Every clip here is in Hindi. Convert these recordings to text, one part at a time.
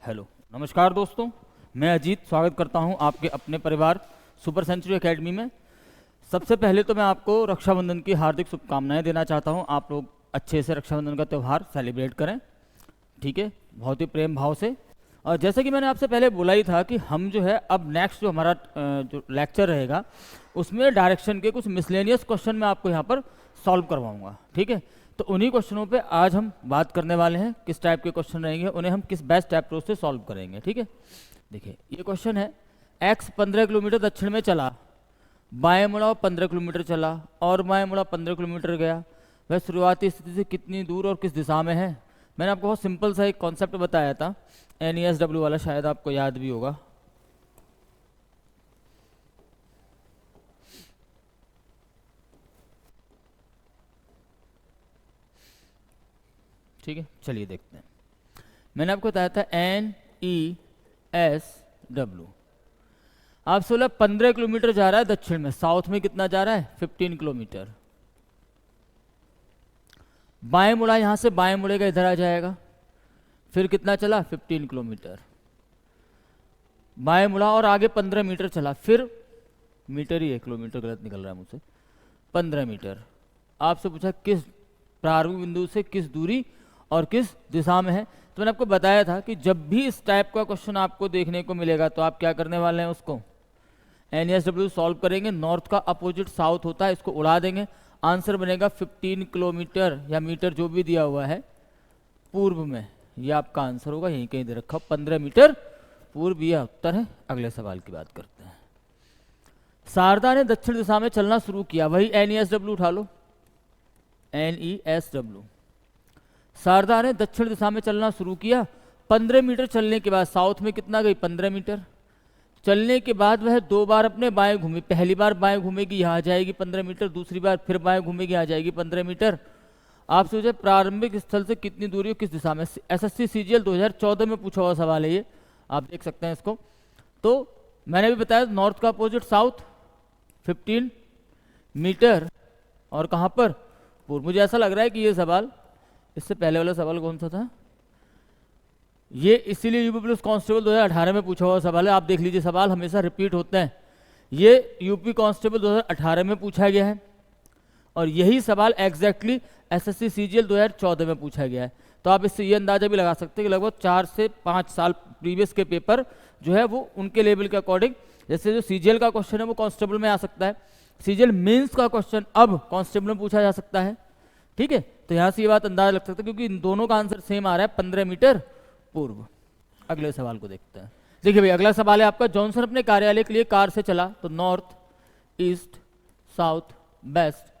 हेलो, नमस्कार दोस्तों। मैं अजीत स्वागत करता हूं आपके अपने परिवार सुपर सेंचुरी एकेडमी में। सबसे पहले तो मैं आपको रक्षाबंधन की हार्दिक शुभकामनाएं देना चाहता हूं। आप लोग अच्छे से रक्षाबंधन का त्यौहार सेलिब्रेट करें, ठीक है, बहुत ही प्रेम भाव से। और जैसे कि मैंने आपसे पहले बोला ही था कि हम जो है अब नेक्स्ट जो हमारा जो लेक्चर रहेगा उसमें डायरेक्शन के कुछ मिसलेनियस क्वेश्चन मैं आपको यहाँ पर सॉल्व करवाऊँगा, ठीक है। तो उन्हीं क्वेश्चनों पे आज हम बात करने वाले हैं। किस टाइप के क्वेश्चन रहेंगे, उन्हें हम किस बेस्ट अप्रोच से सॉल्व करेंगे, ठीक है। देखिए ये क्वेश्चन है, एक्स 15 किलोमीटर दक्षिण में चला, बाएं मुड़ा 15 किलोमीटर चला और बाएं मुड़ा 15 किलोमीटर गया। वह शुरुआती स्थिति से कितनी दूर और किस दिशा में है। मैंने आपको बहुत सिंपल सा एक कॉन्सेप्ट बताया था, NESW वाला, शायद आपको याद भी होगा। ठीक है, चलिए देखते हैं। मैंने आपको बताया था NESW। आपसे बोला 15 किलोमीटर जा रहा है दक्षिण में, साउथ में कितना जा रहा है 15 किलोमीटर। बाएं मुड़ा, यहां से बाएं मुड़ेगा, इधर आ जाएगा, फिर कितना चला 15 किलोमीटर। बाएं मुड़ा और आगे 15 मीटर चला, फिर मीटर ही है, किलोमीटर गलत निकल रहा है मुझसे, 15 मीटर। आपसे पूछा किस प्रारंभिक बिंदु से किस दूरी और किस दिशा में है। तो मैंने आपको बताया था कि जब भी इस टाइप का क्वेश्चन आपको देखने को मिलेगा तो आप क्या करने वाले हैं, उसको NESW सॉल्व करेंगे। नॉर्थ का अपोजिट साउथ होता है, इसको उड़ा देंगे, आंसर बनेगा 15 किलोमीटर या मीटर जो भी दिया हुआ है पूर्व में। ये आपका आंसर होगा, यहीं कहीं दे रखा 15 मीटर पूर्व, यह उत्तर है। अगले सवाल की बात करते हैं। शारदा ने दक्षिण दिशा में चलना शुरू किया, वही NESW उठा लो, NESW। शारदा ने दक्षिण दिशा में चलना शुरू किया, 15 मीटर चलने के बाद साउथ में कितना गई 15 मीटर। चलने के बाद वह 2 बार अपने बाएं घूमी, पहली बार बाएं घूमेगी, यहाँ आ जाएगी 15 मीटर, दूसरी बार फिर बाएं घूमेगी, आ जाएगी 15 मीटर। आप सोचे प्रारंभिक स्थल से कितनी दूरी हो किस दिशा में। SSC CGL 2014 में पूछा हुआ सवाल है ये, आप देख सकते हैं इसको। तो मैंने भी बताया नॉर्थ का अपोजिट साउथ 15 मीटर और कहाँ पर पूर्व। मुझे ऐसा लग रहा है कि ये सवाल, इससे पहले वाला सवाल कौन सा था, ये इसीलिए यूपी पुलिस कांस्टेबल 2018 में पूछा हुआ सवाल है। आप देख लीजिए, सवाल हमेशा रिपीट होते हैं। ये यूपी कांस्टेबल 2018 में पूछा गया है और यही सवाल एग्जैक्टली SSC CGL 2014 में पूछा गया है। तो आप इससे ये अंदाजा भी लगा सकते हैं कि लगभग 4 से 5 साल प्रीवियस के पेपर जो है वो उनके लेवल के अकॉर्डिंग, जैसे जो CGL का क्वेश्चन है वो कांस्टेबल में आ सकता है, CGL मेंस का क्वेश्चन अब कांस्टेबल में पूछा जा सकता है, ठीक है। तो यहाँ से ये बात अंदाजा लग सकता है क्योंकि इन दोनों का आंसर सेम आ रहा है, 15 मीटर पूर्व। अगले सवाल को देखते हैं। देखिए भाई, अगला सवाल है आपका, जॉनसन अपने कार्यालय के लिए कार से चला, तो नॉर्थ, ईस्ट, साउथ, वेस्ट।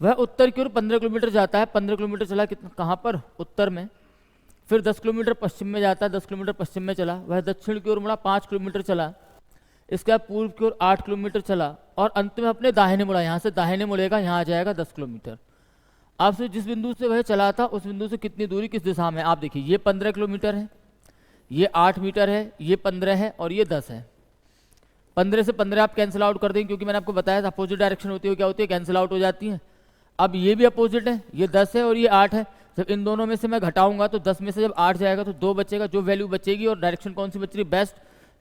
वह उत्तर की ओर 15 किलोमीटर जाता है, 15 किलोमीटर चला, कितना कहाँ पर उत्तर में। फिर 10 किलोमीटर पश्चिम में जाता है, 10 किलोमीटर पश्चिम में चला। वह दक्षिण की ओर मुड़ा, 5 किलोमीटर चला। इसके बाद पूर्व की ओर 8 किलोमीटर चला और अंत में अपने दाहिने मुड़ा, यहाँ से दाहिने मुड़ेगा, यहाँ आ जाएगा 10 किलोमीटर। आपसे जिस बिंदु से वह चला था उस बिंदु से कितनी दूरी किस दिशा में। आप देखिए, ये 15 किलोमीटर है, ये 8 मीटर है, ये 15 है और ये 10 है। 15 से 15 आप कैंसिल आउट कर देंगे क्योंकि मैंने आपको बताया था अपोजिट डायरेक्शन होती है, क्या होती है, कैंसिल आउट हो जाती है। अब ये भी अपोजिट है, ये 10 है और ये 8 है। जब इन दोनों में से मैं घटाऊंगा तो 10 में से जब 8 जाएगा तो 2 बचेगा, जो वैल्यू बचेगी और डायरेक्शन कौन सी बच रही बेस्ट,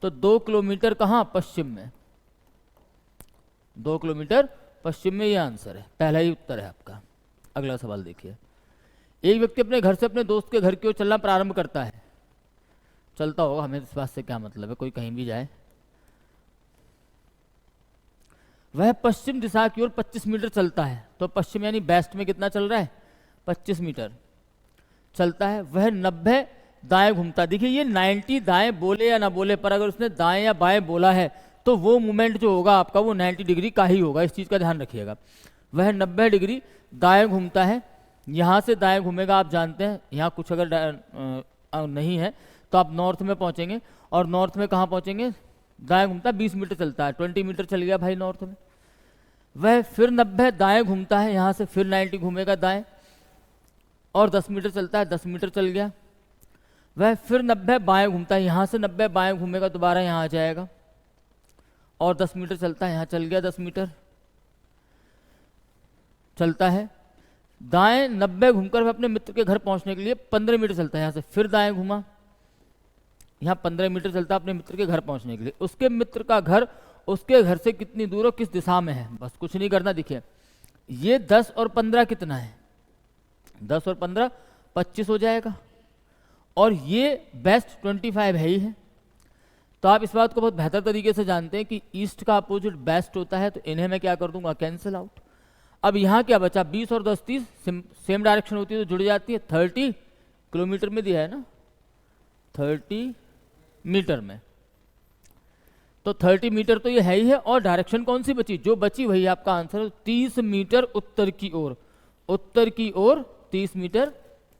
तो 2 किलोमीटर कहाँ पश्चिम में, 2 किलोमीटर पश्चिम में, ये आंसर है, पहला ही उत्तर है आपका। अगला सवाल देखिए, एक व्यक्ति अपने घर से अपने दोस्त के घर की ओर चलना प्रारंभ करता है। चलता होगा, हमें इस बात से क्या मतलब है, कोई कहीं भी जाए। वह पश्चिम दिशा की ओर 25 मीटर चलता है, तो पश्चिम यानी वेस्ट में कितना चल रहा है 25 मीटर चलता है। वह 90 दाएं घूमता, देखिए ये 90 दाएं बोले या ना बोले, पर अगर उसने दाएं या बाएं बोला है तो वो मूवमेंट जो होगा आपका वो 90 डिग्री का ही होगा, इस चीज़ का ध्यान रखिएगा। वह 90 डिग्री दाएं घूमता है, यहाँ से दाएं घूमेगा, आप जानते हैं यहाँ कुछ अगर नहीं है तो आप नॉर्थ में पहुँचेंगे और नॉर्थ में कहाँ पहुँचेंगे, दाएं घूमता 20 मीटर चलता है, 20 मीटर चल गया भाई नॉर्थ में। वह फिर 90 दाएं घूमता है, यहाँ से फिर 90 घूमेगा दाएं और 10 मीटर चलता है, 10 मीटर चल गया। वह फिर 90 बाएं घूमता है, यहाँ से 90 बाएं घूमेगा, दोबारा यहाँ आ जाएगा और 10 मीटर चलता है, यहाँ चल गया 10 मीटर चलता है। दाएं 90 घूमकर वह अपने मित्र के घर पहुंचने के लिए 15 मीटर चलता है, यहाँ से फिर दाएं घूमा यहाँ 15 मीटर चलता है अपने मित्र के घर पहुंचने के लिए। उसके मित्र का घर उसके घर से कितनी दूर और किस दिशा में है, बस कुछ नहीं करना। देखिए ये 10 और 15 कितना है, 10 और 15 25 हो जाएगा, और ये बेस्ट 25 है ही है। तो आप इस बात को बहुत बेहतर तरीके से जानते हैं कि ईस्ट का अपोजिट बेस्ट होता है, तो इन्हें मैं क्या कर दूंगा, कैंसिल आउट। अब यहाँ क्या बचा, 20 और 10 30 सेम डायरेक्शन होती है तो जुड़ जाती है। 30 किलोमीटर में दिया है ना, 30 मीटर में, तो 30 मीटर तो ये है ही है। और डायरेक्शन कौन सी बची, जो बची वही आपका आंसर है। 30 मीटर उत्तर की ओर, उत्तर की ओर 30 मीटर,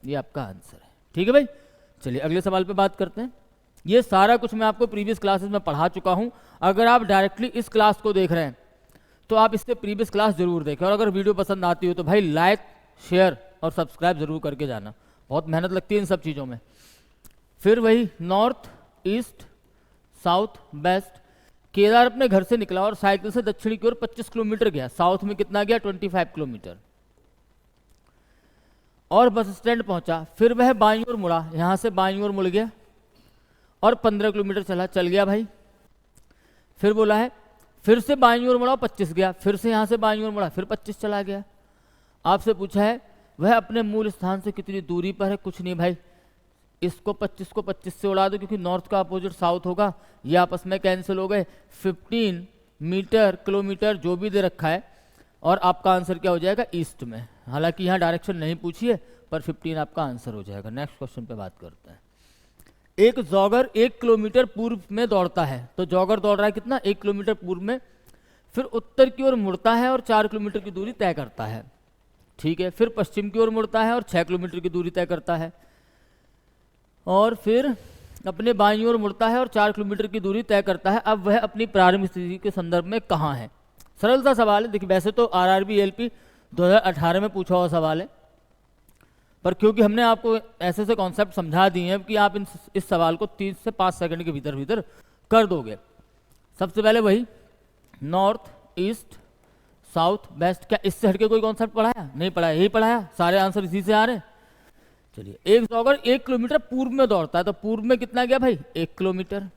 ये आपका आंसर है। ठीक है भाई, चलिए अगले सवाल पे बात करते हैं। ये सारा कुछ मैं आपको प्रीवियस क्लासेस में पढ़ा चुका हूं। अगर आप डायरेक्टली इस क्लास को देख रहे हैं तो आप इससे प्रीवियस क्लास जरूर देखें, और अगर वीडियो पसंद आती हो तो भाई लाइक शेयर और सब्सक्राइब जरूर करके जाना, बहुत मेहनत लगती है इन सब चीज़ों में। फिर वही north east south west, Kedar अपने घर से निकला और साइकिल से दक्षिण की ओर 25 किलोमीटर गया, साउथ में कितना गया 25 किलोमीटर, और बस स्टैंड पहुंचा। फिर वह बाईं ओर मुड़ा, यहां से बाईं ओर मुड़ गया और 15 किलोमीटर चल गया भाई। फिर बोला है फिर से बाईं ओर मुड़ा 25 गया, फिर से यहां से बाईं ओर मुड़ा फिर 25 चला गया। आपसे पूछा है वह अपने मूल स्थान से कितनी दूरी पर है, कुछ नहीं भाई, इसको 25 को 25 से उड़ा दो क्योंकि नॉर्थ का अपोजिट साउथ होगा, ये आपस में कैंसिल हो गए। 15 मीटर किलोमीटर जो भी दे रखा है, और आपका आंसर क्या हो जाएगा, ईस्ट में। हालांकि यहाँ डायरेक्शन नहीं पूछी है, पर 15 आपका आंसर हो जाएगा। नेक्स्ट क्वेश्चन पे बात करते हैं। एक जॉगर 1 किलोमीटर पूर्व में दौड़ता है, तो जॉगर दौड़ रहा है कितना, 1 किलोमीटर पूर्व में, फिर उत्तर की ओर मुड़ता है और 4 किलोमीटर की दूरी तय करता है। ठीक है, फिर पश्चिम की ओर मुड़ता है और 6 किलोमीटर की दूरी तय करता है, और फिर अपने बाईं ओर मुड़ता है और 4 किलोमीटर की दूरी तय करता है। अब वह अपनी प्रारंभिक स्थिति के संदर्भ में कहाँ है। सरल सा सवाल है। देखिए वैसे तो आरआरबी एलपी 2018 में पूछा हुआ सवाल है, पर क्योंकि हमने आपको ऐसे से कॉन्सेप्ट समझा दिए हैं कि आप इस सवाल को 30 से 5 सेकंड के भीतर भीतर कर दोगे। सबसे पहले वही नॉर्थ ईस्ट साउथ वेस्ट, क्या इससे हटके कोई कॉन्सेप्ट पढ़ाया, नहीं पढ़ाया, यही पढ़ाया, सारे आंसर इसी से आ रहे हैं। चलिए, एक जॉगर 1 किलोमीटर पूर्व में दौड़ता है, तो पूर्व में कितना गया भाई, 1 किलोमीटर।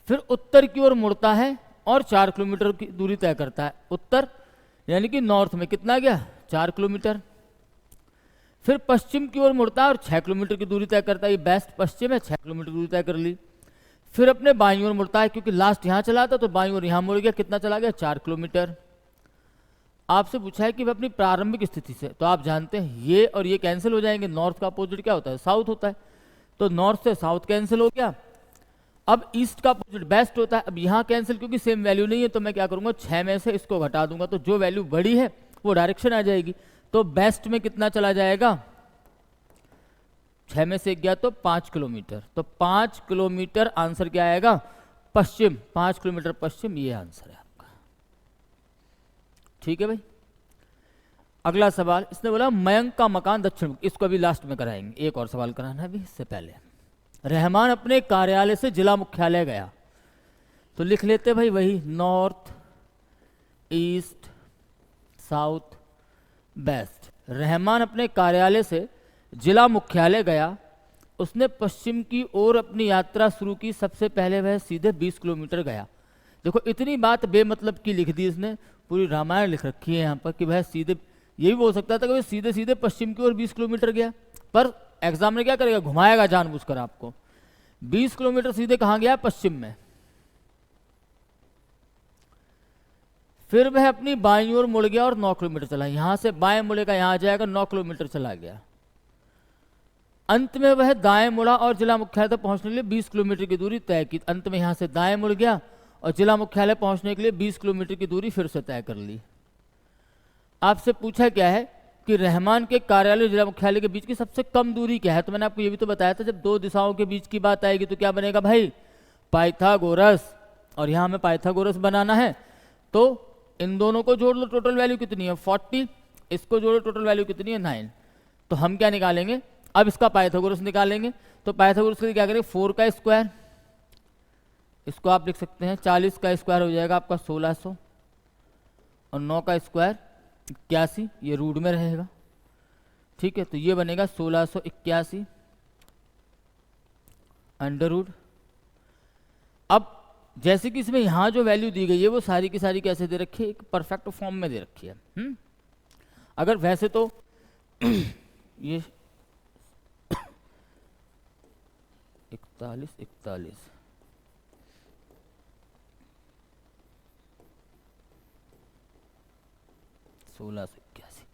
फिर उत्तर की ओर मुड़ता है और 4 किलोमीटर की दूरी तय करता है। उत्तर यानी कि नॉर्थ में कितना गया, 4 किलोमीटर। फिर पश्चिम की ओर मुड़ता है और 6 किलोमीटर की दूरी तय करता है। ये बेस्ट पश्चिम है, 6 किलोमीटर दूरी तय कर ली। फिर अपने बाईं ओर मुड़ता है, क्योंकि लास्ट यहाँ चला था तो बाईं ओर यहाँ मुड़ गया, कितना चला गया, 4 किलोमीटर। आपसे पूछा है कि वह अपनी प्रारंभिक स्थिति से, तो आप जानते हैं ये और ये कैंसिल हो जाएंगे। नॉर्थ का अपोजिट क्या होता है, साउथ होता है, तो नॉर्थ से साउथ कैंसिल हो गया। अब ईस्ट का अपोजिट बेस्ट होता है। अब यहाँ कैंसिल, क्योंकि सेम वैल्यू नहीं है, तो मैं क्या करूंगा, 6 में से इसको घटा दूंगा, तो जो वैल्यू बड़ी है वो डायरेक्शन आ जाएगी। तो बेस्ट में कितना चला जाएगा, 6 में से 1 गया तो 5 किलोमीटर, तो 5 किलोमीटर आंसर क्या आएगा, पश्चिम, 5 किलोमीटर पश्चिम, ये आंसर है आपका। ठीक है भाई, अगला सवाल इसने बोला मयंक का मकान दक्षिण, इसको अभी लास्ट में कराएंगे, एक और सवाल कराना है अभी इससे पहले। रहमान अपने कार्यालय से जिला मुख्यालय गया, तो लिख लेते भाई वही north east south west. Rahman अपने कार्यालय से जिला मुख्यालय गया, उसने पश्चिम की ओर अपनी यात्रा शुरू की। सबसे पहले वह सीधे 20 किलोमीटर गया। देखो इतनी बात बेमतलब की लिख दी इसने, पूरी रामायण लिख रखी है यहाँ पर कि वह सीधे, ये भी बोल सकता था कि वह सीधे सीधे पश्चिम की ओर 20 किलोमीटर गया, पर एग्जाम में क्या करेगा, घुमाएगा जानबूझकर आपको। 20 किलोमीटर सीधे कहाँ गया, पश्चिम में। फिर वह अपनी बाईं ओर मुड़ गया और 9 किलोमीटर चला, यहां से बाएं मुड़ेगा, यहां आ जाएगा, 9 किलोमीटर चला गया। अंत में वह दाएं मुड़ा और जिला मुख्यालय तक पहुंचने के लिए 20 किलोमीटर की दूरी तय की। अंत में यहां से दाएं मुड़ गया और जिला मुख्यालय पहुंचने के लिए 20 किलोमीटर की दूरी फिर से तय कर ली। आपसे पूछा क्या है कि रहमान के कार्यालय और जिला मुख्यालय के बीच की सबसे कम दूरी क्या है, तो मैंने आपको ये भी तो बताया था, जब दो दिशाओं के बीच की बात आएगी तो क्या बनेगा भाई, पाइथागोरस। और यहां हमें पाइथागोरस बनाना है, तो इन दोनों को जोड़ लो, टोटल वैल्यू कितनी है 40, इसको जोड़ो टोटल वैल्यू कितनी है 9। तो हम क्या निकालेंगे, अब इसका पाइथागोरस निकालेंगे। तो पाइथागोरस के लिए क्या करेंगे, 4 का स्क्वायर, इसको आप लिख सकते हैं 40 का स्क्वायर हो जाएगा आपका 1600, और 9 का स्क्वायर 81, ये रूट में रहेगा। ठीक है, तो ये बनेगा 1681, अंडर रूट। अब जैसे कि इसमें यहाँ जो वैल्यू दी गई है वो सारी की सारी कैसे दे रखी है, एक परफेक्ट फॉर्म में दे रखी है। अगर वैसे तो ये 41 41 1681,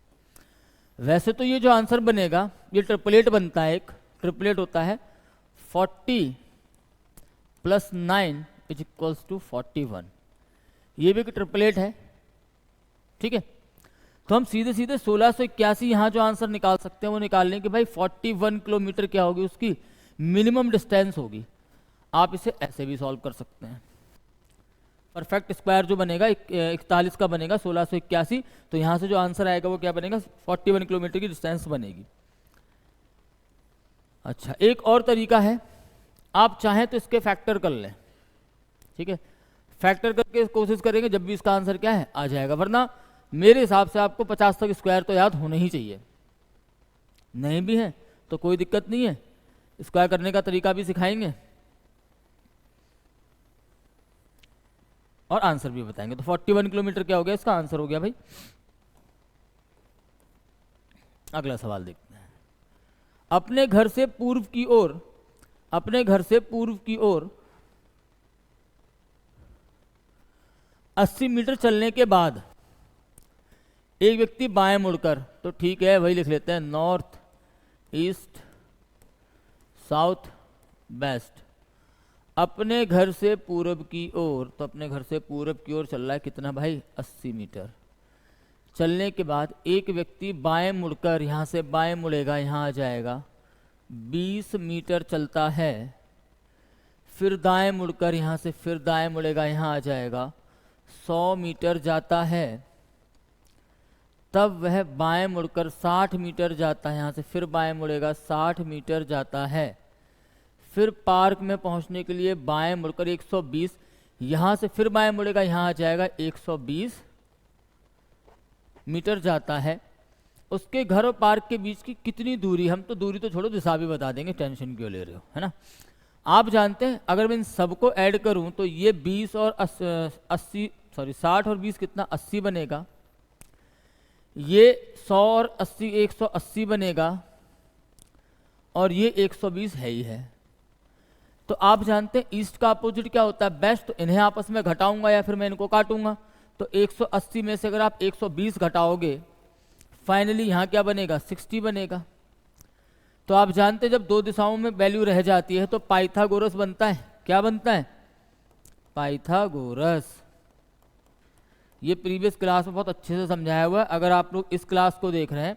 वैसे तो ये जो आंसर बनेगा ये ट्रिपलेट बनता है, एक ट्रिपलेट होता है 40 + 9 = 41, ये भी एक ट्रिपलेट है। ठीक है, तो हम सीधे सीधे 1681 यहाँ जो आंसर निकाल सकते हैं वो निकाल लें कि भाई 41 किलोमीटर क्या होगी, उसकी मिनिमम डिस्टेंस होगी। आप इसे ऐसे भी सॉल्व कर सकते हैं। परफेक्ट स्क्वायर जो बनेगा 41 का बनेगा 1681, तो यहाँ से जो आंसर आएगा वो क्या बनेगा, 41 किलोमीटर की डिस्टेंस बनेगी। अच्छा, एक और तरीका है, आप चाहें तो इसके फैक्टर कर लें। ठीक है, फैक्टर करके कोशिश करेंगे जब भी इसका आंसर क्या है आ जाएगा, वरना मेरे हिसाब से आपको 50 तक स्क्वायर तो याद होने ही चाहिए। नहीं भी है तो कोई दिक्कत नहीं है, स्क्वायर करने का तरीका भी सिखाएंगे और आंसर भी बताएंगे। तो 41 किलोमीटर क्या हो गया, इसका आंसर हो गया भाई। अगला सवाल देखते हैं। अपने घर से पूर्व की ओर 80 मीटर चलने के बाद एक व्यक्ति बाएं मुड़कर, तो ठीक है वही लिख लेते हैं, नॉर्थ ईस्ट साउथ वेस्ट, अपने घर से पूर्व की ओर, तो अपने घर से पूर्व की ओर चल रहा है कितना भाई, 80 मीटर चलने के बाद एक व्यक्ति बाएं मुड़कर, यहाँ से बाएं मुड़ेगा यहाँ आ जाएगा 20 मीटर चलता है, फिर दाएं मुड़कर यहाँ से फिर दाएं मुड़ेगा यहाँ आ जाएगा 100 मीटर जाता है, तब वह बाएं मुड़कर 60 मीटर जाता है, यहाँ से फिर बाएं मुड़ेगा 60 मीटर जाता है, फिर पार्क में पहुँचने के लिए बाएं मुड़कर 120, यहाँ से फिर बाएं मुड़ेगा यहाँ आ जाएगा 120 मीटर जाता है। उसके घर और पार्क के बीच की कितनी दूरी, हम तो दूरी तो छोड़ो दिशा भी बता देंगे, टेंशन क्यों ले रहे हो, है ना। आप जानते हैं अगर मैं इन सबको ऐड करूं तो ये 20 और 60 और 20 कितना 80 बनेगा, ये 100 और 80 180 बनेगा, और ये 120 है ही है। तो आप जानते हैं ईस्ट का अपोजिट क्या होता है, वेस्ट। तो इन्हें आपस में घटाऊंगा या फिर मैं इनको काटूंगा, तो 180 में से अगर आप 120 घटाओगे फाइनली यहाँ क्या बनेगा 60 बनेगा। तो आप जानते हैं जब दो दिशाओं में वैल्यू रह जाती है तो पाइथागोरस बनता है। क्या बनता है, पाइथागोरस। ये प्रीवियस क्लास में बहुत अच्छे से समझाया हुआ है। अगर आप लोग इस क्लास को देख रहे हैं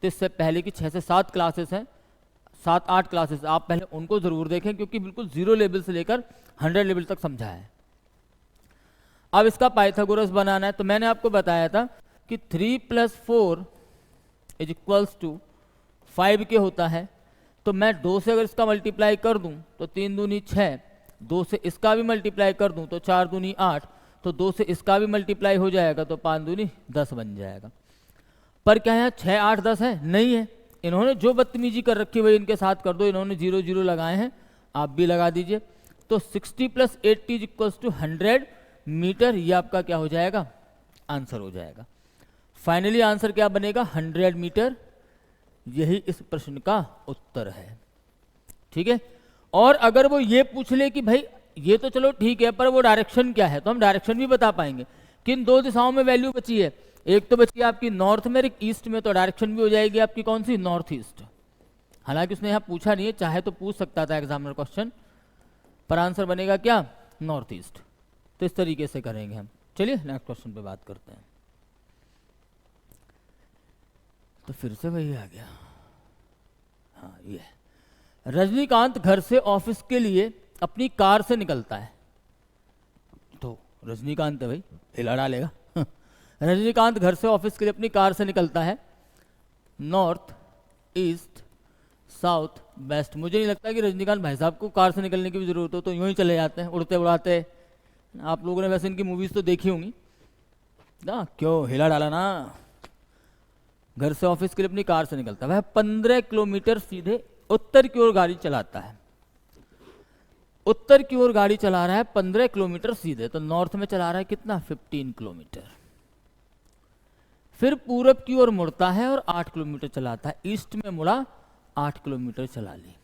तो इससे पहले की 6 से 7 क्लासेस हैं, 7-8 क्लासेस, आप पहले उनको ज़रूर देखें क्योंकि बिल्कुल 0 लेवल से लेकर 100 लेवल तक समझाया है। अब इसका पाइथागोरस बनाना है तो मैंने आपको बताया था कि 3 + 4 = 5 के होता है। तो मैं 2 से अगर इसका मल्टीप्लाई कर दूं तो 3 दूनी 6, 2 से इसका भी मल्टीप्लाई कर दूं तो 4 दूनी 8, तो 2 से इसका भी मल्टीप्लाई हो जाएगा तो 5 दूनी 10 बन जाएगा। पर क्या यहाँ 6 8 10 है, नहीं है। इन्होंने जो बदतमीजी कर रखी वही इनके साथ कर दो, इन्होंने 0 0 लगाए हैं, आप भी लगा दीजिए। तो 60 + 80 = 100 मीटर, ये आपका क्या हो जाएगा, आंसर हो जाएगा। फाइनली आंसर क्या बनेगा 100 मीटर। यही इस प्रश्न का उत्तर है। ठीक है, और अगर वो ये पूछ ले कि भाई ये तो चलो ठीक है पर वो डायरेक्शन क्या है, तो हम डायरेक्शन भी बता पाएंगे। किन दो दिशाओं में वैल्यू बची है, एक तो बची है आपकी नॉर्थ में, एक ईस्ट में, तो डायरेक्शन भी हो जाएगी आपकी कौन सी, नॉर्थ ईस्ट। हालांकि उसने यहाँ पूछा नहीं है, चाहे तो पूछ सकता था एग्जामिनर क्वेश्चन, पर आंसर बनेगा क्या, नॉर्थ ईस्ट। तो इस तरीके से करेंगे हम। चलिए नेक्स्ट क्वेश्चन पे बात करते हैं। तो फिर से वही आ गया, हाँ ये रजनीकांत घर से ऑफिस के लिए अपनी कार से निकलता है। तो रजनीकांत है भाई, हिला डालेगा रजनीकांत घर से ऑफिस के लिए अपनी कार से निकलता है, नॉर्थ ईस्ट साउथ वेस्ट। मुझे नहीं लगता कि रजनीकांत भाई साहब को कार से निकलने की भी जरूरत हो, तो यूं ही चले जाते हैं उड़ते उड़ाते। आप लोगों ने वैसे इनकी मूवीज तो देखी होंगी ना, क्यों हिला डाला ना। घर से ऑफिस के लिए अपनी कार से निकलता है, वह 15 किलोमीटर सीधे उत्तर की ओर गाड़ी चलाता है। उत्तर की ओर गाड़ी चला रहा है 15 किलोमीटर सीधे, तो नॉर्थ में चला रहा है कितना 15 किलोमीटर। फिर पूरब की ओर मुड़ता है और 8 किलोमीटर चलाता है, ईस्ट में मुड़ा 8 किलोमीटर चला ली।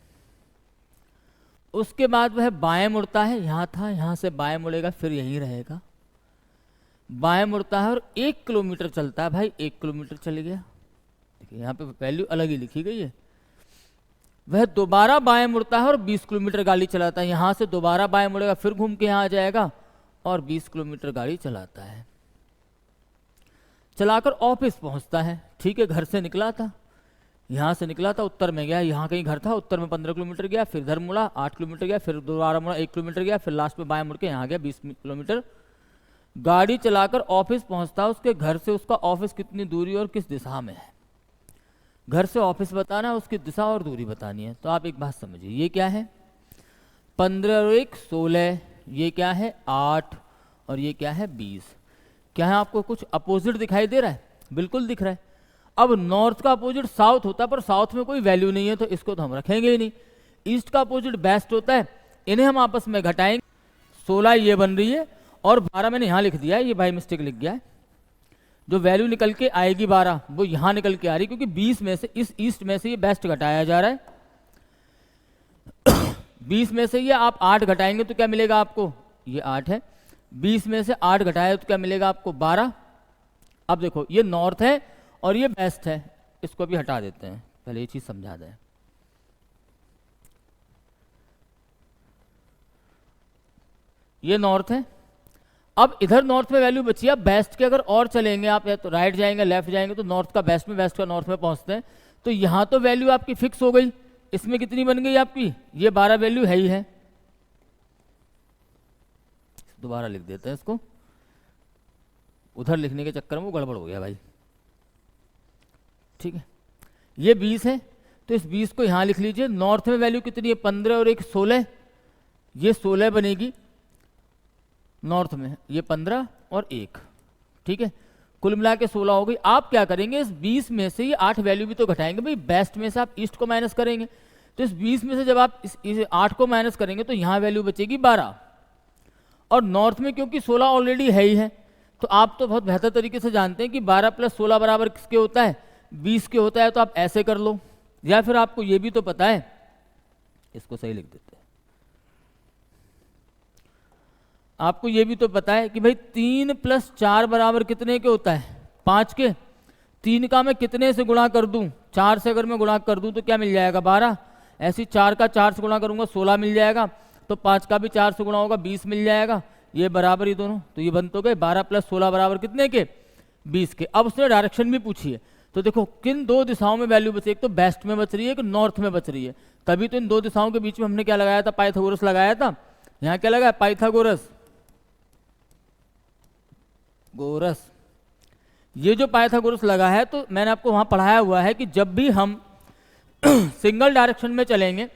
उसके बाद वह बाएं मुड़ता है, यहां था, यहां से बाएं मुड़ेगा, फिर यहीं रहेगा, बाएं मुड़ता है और 1 किलोमीटर चलता है। भाई 1 किलोमीटर चल गया, देखिए यहाँ पे वैल्यू अलग ही लिखी गई है। वह दोबारा बाएं मुड़ता है और 20 किलोमीटर गाड़ी चलाता है, यहां से दोबारा बाएं मुड़ेगा, फिर घूम के यहाँ आ जाएगा और 20 किलोमीटर गाड़ी चलाता है। चलाकर ऑफिस पहुंचता है, ठीक है, घर से निकला था, यहाँ से निकला था, उत्तर में गया, यहाँ कहीं घर था, उत्तर में 15 किलोमीटर गया, फिर इधर मुड़ा 8 किलोमीटर गया, फिर दोबारा मुड़ा 1 किलोमीटर गया, फिर लास्ट में बाएं मुड़ के यहाँ गया 20 किलोमीटर। गाड़ी चलाकर ऑफिस पहुंचता है। उसके घर से उसका ऑफिस कितनी दूरी और किस दिशा में है। घर से ऑफिस बताना है, उसकी दिशा और दूरी बतानी है। तो आप एक बात समझिए, ये क्या है 15 और 1 16, ये क्या है 8 और ये क्या है 20। क्या है, आपको कुछ अपोजिट दिखाई दे रहा है? बिल्कुल दिख रहा है। अब नॉर्थ का अपोजिट साउथ होता है, पर साउथ में कोई वैल्यू नहीं है तो इसको तो हम रखेंगे ही नहीं। ईस्ट का अपोजिट वेस्ट होता है, इन्हें हम आपस में घटाएंगे। 16 ये बन रही है और 12 मैंने यहाँ लिख दिया है, ये बाई मिस्टेक लिख गया है। जो वैल्यू निकल के आएगी 12 वो यहाँ निकल के आ रही, क्योंकि 20 में से इस ईस्ट में से ये वेस्ट घटाया जा रहा है। 20 में से ये आप 8 घटाएंगे तो क्या मिलेगा आपको, ये 8 है, 20 में से 8 घटाया तो क्या मिलेगा आपको 12। अब देखो ये नॉर्थ है और ये वेस्ट है, इसको भी हटा देते हैं, पहले ये चीज समझा दें। ये नॉर्थ है, अब इधर नॉर्थ में वैल्यू बची है। वेस्ट के अगर और चलेंगे आप, या तो राइट जाएंगे लेफ्ट जाएंगे, तो नॉर्थ का वेस्ट में, वेस्ट का नॉर्थ में पहुंचते हैं। तो यहां तो वैल्यू आपकी फिक्स हो गई, इसमें कितनी बन गई आपकी, ये 12 वैल्यू है ही है। दोबारा लिख देते हैं इसको, उधर लिखने के चक्कर में वो गड़बड़ हो गया भाई, ठीक है। ये 20 है तो इस 20 को यहां लिख लीजिए। नॉर्थ में वैल्यू कितनी है 15 और 1 16, ये 16 बनेगी नॉर्थ में, ये 15 और 1, ठीक है, कुल मिला के 16 हो गई। आप क्या करेंगे, इस 20 में से ये 8 वैल्यू भी तो घटाएंगे भाई, वेस्ट में से आप ईस्ट को माइनस करेंगे, तो इस 20 में से जब आप इस 8 को माइनस करेंगे तो यहाँ वैल्यू बचेगी 12, और नॉर्थ में क्योंकि 16 ऑलरेडी है ही है, तो आप तो बहुत बेहतर तरीके से जानते हैं कि 12 + 16 बराबर किसके होता है, 20 के होता है। तो आप ऐसे कर लो, या फिर आपको ये भी तो पता है, इसको सही लिख देते हैं, आपको ये भी तो पता है कि भाई 3 + 4 बराबर कितने के होता है, 5 के। 3 का मैं कितने से गुणा कर दूं, 4 से अगर मैं गुणा कर दूं तो क्या मिल जाएगा 12। ऐसी 4 का 4 से गुणा करूंगा 16 मिल जाएगा, तो 5 का भी 4 से गुणा होगा 20 मिल जाएगा, ये बराबर ही दोनों, तो ये बन तो गए 12 + 16 बराबर कितने के 20 के। अब उसने डायरेक्शन भी पूछी है, तो देखो किन दो दिशाओं में वैल्यू बची, एक तो वेस्ट में बच रही है, एक नॉर्थ में बच रही है। तभी तो इन दो दिशाओं के बीच में हमने क्या लगाया था, पाइथागोरस लगाया था। यहाँ क्या लगा, पाइथागोरस गोरस। ये जो पाइथागोरस लगा है, तो मैंने आपको वहां पढ़ाया हुआ है कि जब भी हम सिंगल डायरेक्शन में चलेंगे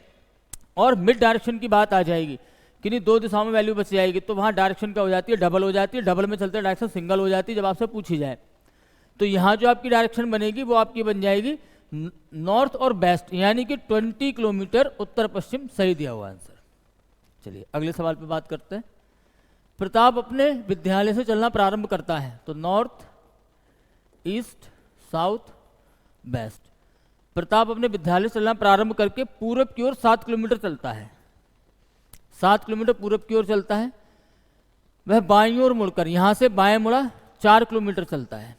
और मिड डायरेक्शन की बात आ जाएगी, किन्हीं दो दिशाओं में वैल्यू बच जाएगी, तो वहां डायरेक्शन क्या हो जाती है, डबल हो जाती है। डबल में चलते डायरेक्शन सिंगल हो जाती है जब आपसे पूछी जाए। तो यहाँ जो आपकी डायरेक्शन बनेगी वो आपकी बन जाएगी नॉर्थ और वेस्ट, यानी कि 20 किलोमीटर उत्तर पश्चिम, सही दिया हुआ आंसर। चलिए अगले सवाल पे बात करते हैं। प्रताप अपने विद्यालय से चलना प्रारंभ करता है, तो north east south west. Pratap अपने विद्यालय से चलना प्रारंभ करके पूरब की ओर 7 किलोमीटर चलता है, 7 किलोमीटर पूरब की ओर चलता है। वह बाईं ओर मुड़कर, यहां से बाएं मुड़ा 4 किलोमीटर चलता है,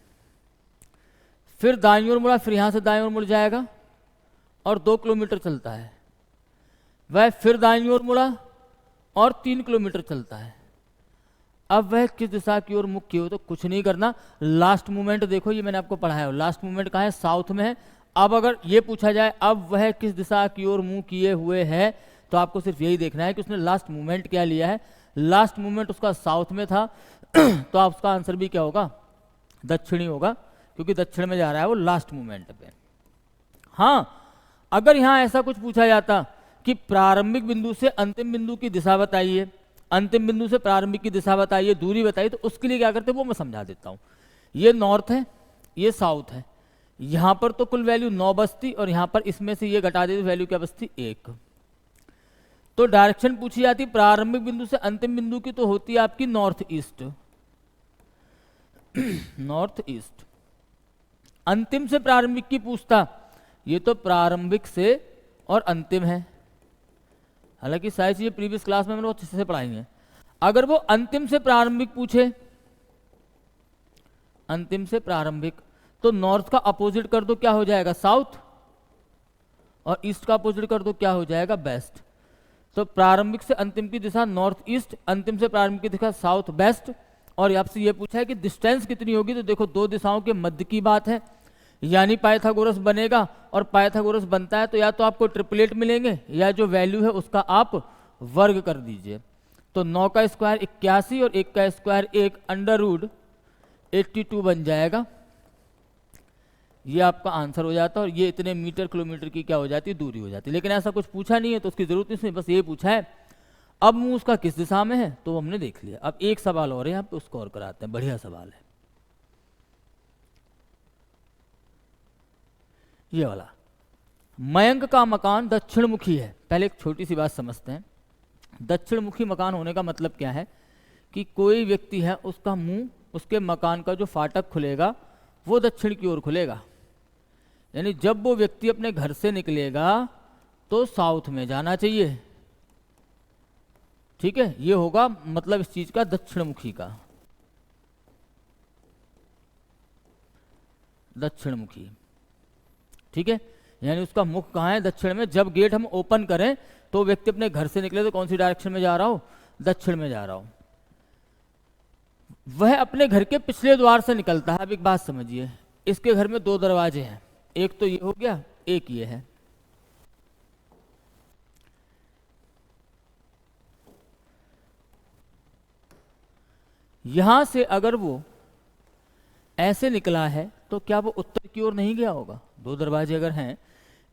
फिर दाईं ओर मुड़ा, फिर यहां से दाईं ओर मुड़ जाएगा और 2 किलोमीटर चलता है। वह फिर दाईं ओर मुड़ा और 3 किलोमीटर चलता है। अब वह किस दिशा की ओर मुख किए हो, तो कुछ नहीं करना, लास्ट मूवमेंट देखो, ये मैंने आपको पढ़ाया हो, लास्ट मूवमेंट कहाँ है, साउथ में है। अब अगर ये पूछा जाए अब वह किस दिशा की ओर मुंह किए हुए है, तो आपको सिर्फ यही देखना है कि उसने लास्ट मूवमेंट क्या लिया है। लास्ट मूवमेंट उसका साउथ में था तो आप उसका आंसर भी क्या होगा, दक्षिणी होगा, क्योंकि दक्षिण में जा रहा है वो लास्ट मूवमेंट पे। हाँ, अगर यहाँ ऐसा कुछ पूछा जाता कि प्रारंभिक बिंदु से अंतिम बिंदु की दिशा बताइए, अंतिम बिंदु से प्रारंभिक की दिशा बताइए, दूरी बताइए, तो उसके लिए क्या करते हैं वो मैं समझा देता हूँ। ये नॉर्थ है, ये साउथ है, यहाँ पर तो कुल वैल्यू 9 बचती और यहाँ पर इसमें से ये घटा देती, वैल्यू क्या बचती 1। तो डायरेक्शन पूछी जाती प्रारंभिक बिंदु से अंतिम बिंदु की, तो होती है आपकी नॉर्थ ईस्ट। North east. अंतिम से प्रारंभिक की पूछता, ये तो प्रारंभिक से और अंतिम है। हालांकि सारी चीजें प्रीवियस क्लास में मैंने बहुत अच्छे से पढ़ाई हैं। अगर वो अंतिम से प्रारंभिक पूछे, अंतिम से प्रारंभिक, तो नॉर्थ का अपोजिट कर दो, क्या हो जाएगा साउथ, और ईस्ट का अपोजिट कर दो, क्या हो जाएगा वेस्ट। तो प्रारंभिक से अंतिम की दिशा नॉर्थ ईस्ट, अंतिम से प्रारंभिक की दिशा साउथ वेस्ट। और आपसे ये पूछा है कि डिस्टेंस कितनी होगी, तो देखो दो दिशाओं के मध्य की बात है, यानी पाइथागोरस बनेगा। और पाइथागोरस बनता है तो या तो आपको ट्रिपलेट मिलेंगे, या जो वैल्यू है उसका आप वर्ग कर दीजिए। तो 9 का स्क्वायर 81 और 1 का स्क्वायर 1 √82 बन जाएगा। ये आपका आंसर हो जाता है, और ये इतने मीटर किलोमीटर की क्या हो जाती है, दूरी हो जाती है। लेकिन ऐसा कुछ पूछा नहीं है तो उसकी जरूरत नहीं, बस ये पूछा है अब मुंह उसका किस दिशा में है, तो हमने देख लिया। अब एक सवाल और है यहाँ पे, उसको और कराते हैं, बढ़िया सवाल है ये वाला। मयंक का मकान दक्षिण मुखी है। पहले एक छोटी सी बात समझते हैं। दक्षिण मुखी मकान होने का मतलब क्या है कि कोई व्यक्ति है, उसका मुंह, उसके मकान का जो फाटक खुलेगा वो दक्षिण की ओर खुलेगा। यानी जब वो व्यक्ति अपने घर से निकलेगा तो साउथ में जाना चाहिए, ठीक है। ये होगा मतलब इस चीज का दक्षिण मुखी का, दक्षिण मुखी, ठीक है। यानी उसका मुख कहाँ है, दक्षिण में। जब गेट हम ओपन करें तो व्यक्ति अपने घर से निकले तो कौन सी डायरेक्शन में जा रहा हो, दक्षिण में जा रहा हो। वह अपने घर के पिछले द्वार से निकलता है। अब एक बात समझिए, इसके घर में 2 दरवाजे हैं, एक तो ये हो गया, एक ये है। यहां से अगर वो ऐसे निकला है तो क्या वो उत्तर की ओर नहीं गया होगा। 2 दरवाजे अगर हैं,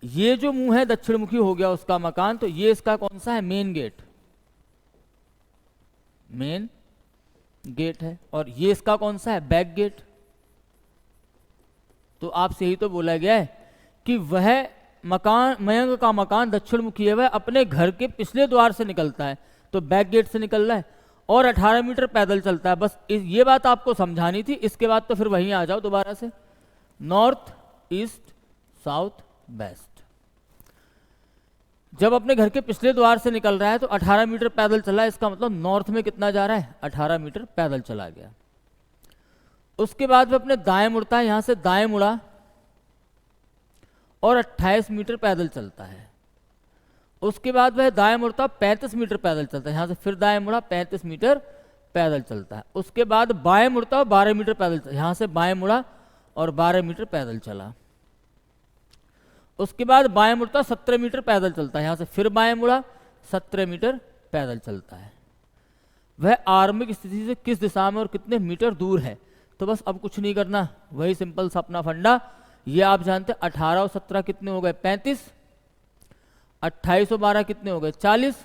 ये जो मुंह है दक्षिण मुखी हो गया उसका मकान, तो ये इसका कौन सा है, मेन गेट, मेन गेट है। और ये इसका कौन सा है, बैक गेट। तो आपसे यही तो बोला गया है कि वह मकान, मयंक का मकान दक्षिण मुखी है, वह अपने घर के पिछले द्वार से निकलता है, तो बैक गेट से निकल रहा है, और 18 मीटर पैदल चलता है। बस ये बात आपको समझानी थी। इसके बाद तो फिर वहीं आ जाओ दोबारा से, नॉर्थ ईस्ट साउथ वेस्ट। जब अपने घर के पिछले द्वार से निकल रहा है तो 18 मीटर पैदल चला है, इसका मतलब नॉर्थ में कितना जा रहा है, 18 मीटर पैदल चला गया। उसके बाद वह अपने दाएं मुड़ता है, यहां से दाएं मुड़ा और 28 मीटर पैदल चलता है। उसके बाद वह दाएं मुड़ता 35 मीटर पैदल चलता है, यहां से फिर दाएं मुड़ा 35 मीटर पैदल चलता है। उसके बाद बाएं मुड़ता 12 मीटर पैदल चलता है, यहां से बाएं मुड़ा और 12 मीटर पैदल चला। उसके बाद बाएं मुड़ता 17 मीटर पैदल चलता है, यहां से फिर बाएं मुड़ा 17 मीटर पैदल चलता है। वह आरंभिक स्थिति से किस दिशा में और कितने मीटर दूर है। तो बस अब कुछ नहीं करना, वही सिंपल सा अपना फंडा। ये आप जानते हैं 18 और 17 कितने हो गए, 35, 28 और 12 कितने हो गए, 40,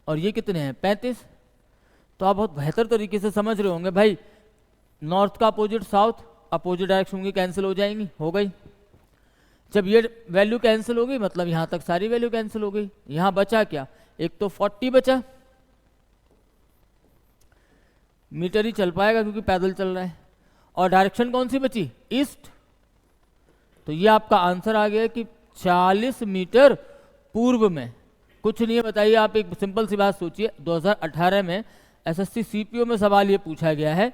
और ये कितने हैं, 35। तो आप बहुत बेहतर तरीके से समझ रहे होंगे भाई, नॉर्थ का अपोजिट साउथ, अपोजिट डायरेक्शन होंगी, कैंसिल हो जाएंगी, हो गई। जब ये वैल्यू कैंसिल हो गई मतलब यहां तक सारी वैल्यू कैंसिल हो गई। यहां बचा क्या, एक तो 40 बचा, मीटर ही चल पाएगा क्योंकि पैदल चल रहा है, और डायरेक्शन कौन सी बची, ईस्ट। तो ये आपका आंसर आ गया कि 40 मीटर पूर्व में। कुछ नहीं है, बताइए आप एक सिंपल सी बात सोचिए, 2018 में एसएससी सीपीओ में सवाल ये पूछा गया है,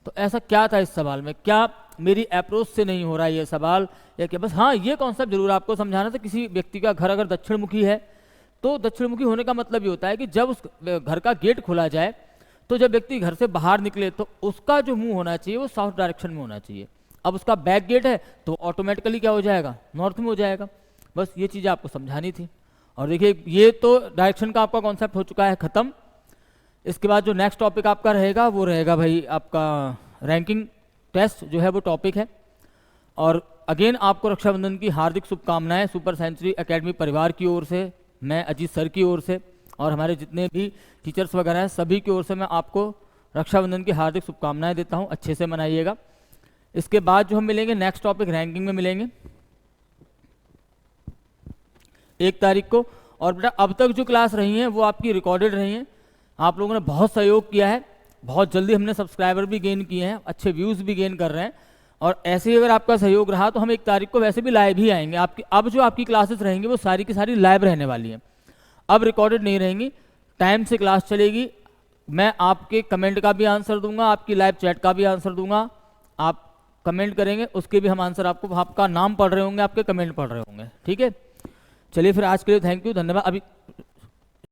तो ऐसा क्या था इस सवाल में, क्या मेरी अप्रोच से नहीं हो रहा है ये सवाल, या क्या बस हाँ ये कॉन्सेप्ट जरूर आपको समझाना था। किसी व्यक्ति का घर अगर दक्षिण मुखी है तो दक्षिण मुखी होने का मतलब ये होता है कि जब उस घर का गेट खोला जाए तो जब व्यक्ति घर से बाहर निकले तो उसका जो मुंह होना चाहिए वो साउथ डायरेक्शन में होना चाहिए। अब उसका बैक गेट है तो ऑटोमेटिकली क्या हो जाएगा, नॉर्थ में हो जाएगा। बस ये चीज़ आपको समझानी थी। और देखिए ये तो डायरेक्शन का आपका कॉन्सेप्ट हो चुका है खत्म। इसके बाद जो नेक्स्ट टॉपिक आपका रहेगा वो रहेगा भाई आपका रैंकिंग टेस्ट जो है वो टॉपिक है। और अगेन आपको रक्षाबंधन की हार्दिक शुभकामनाएं सुपर सेंचुरी एकेडमी परिवार की ओर से, मैं अजीत सर की ओर से और हमारे जितने भी टीचर्स वगैरह हैं सभी की ओर से मैं आपको रक्षाबंधन की हार्दिक शुभकामनाएं देता हूं। अच्छे से मनाइएगा। इसके बाद जो हम मिलेंगे नेक्स्ट टॉपिक रैंकिंग में मिलेंगे 1 तारीख को। और बेटा अब तक जो क्लास रही हैं वो आपकी रिकॉर्डेड रही हैं। आप लोगों ने बहुत सहयोग किया है, बहुत जल्दी हमने सब्सक्राइबर भी गेन किए हैं, अच्छे व्यूज़ भी गेन कर रहे हैं। और ऐसे ही अगर आपका सहयोग रहा तो हम 1 तारीख को वैसे भी लाइव ही आएंगे। आपकी अब जो आपकी क्लासेस रहेंगी वो सारी की सारी लाइव रहने वाली हैं, अब रिकॉर्डेड नहीं रहेंगी। टाइम से क्लास चलेगी, मैं आपके कमेंट का भी आंसर दूंगा, आपकी लाइव चैट का भी आंसर दूंगा। आप कमेंट करेंगे उसके भी हम आंसर आपको, आपका नाम पढ़ रहे होंगे, आपके कमेंट पढ़ रहे होंगे। ठीक है, चलिए फिर आज के लिए थैंक यू, धन्यवाद। अभी